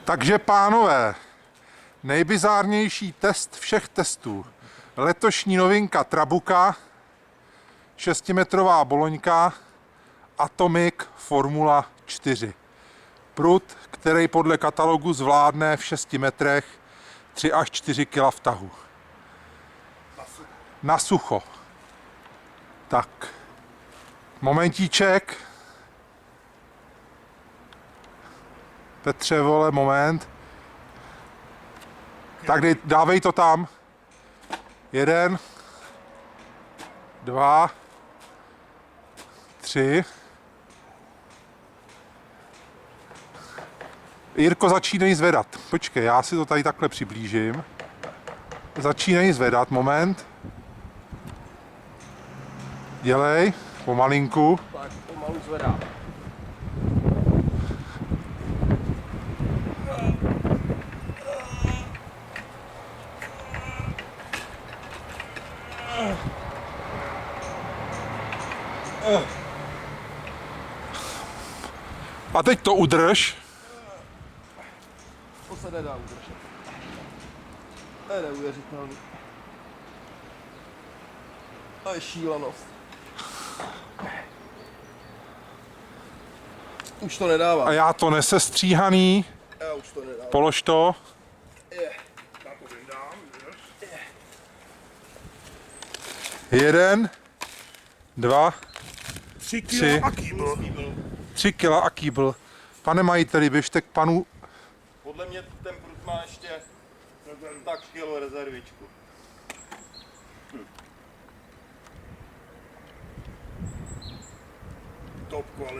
Takže pánové, nejbizárnější test všech testů. Letošní novinka Trabuka, 6metrová boloňka, Atomic Formula 4. Prut, který podle katalogu zvládne v 6 metrech 3 až 4 kg vtahu. Na sucho. Tak. Momentíček. Petře, vole, moment. Tak dávej to tam. 1, 2, 3. Jirko, začínají zvedat. Počkej, já si to tady takhle přiblížím. Začínají zvedat, moment. Dělej, pomalinku. Tak, pomalu zvedám. A teď to udrž. To se nedá udržet. To je neuvěřitelný. To je šílenost. Už to nedává. A já to nesestříhaný. Já už to nedávám. Polož to. Já to vyndám. 1, 2, 3 Tři. a kýbl. 3 kg a kýbl. Pane majiteli, běžte k panu. Podle mě ten prut má ještě tak kilo rezervičku. Top quality.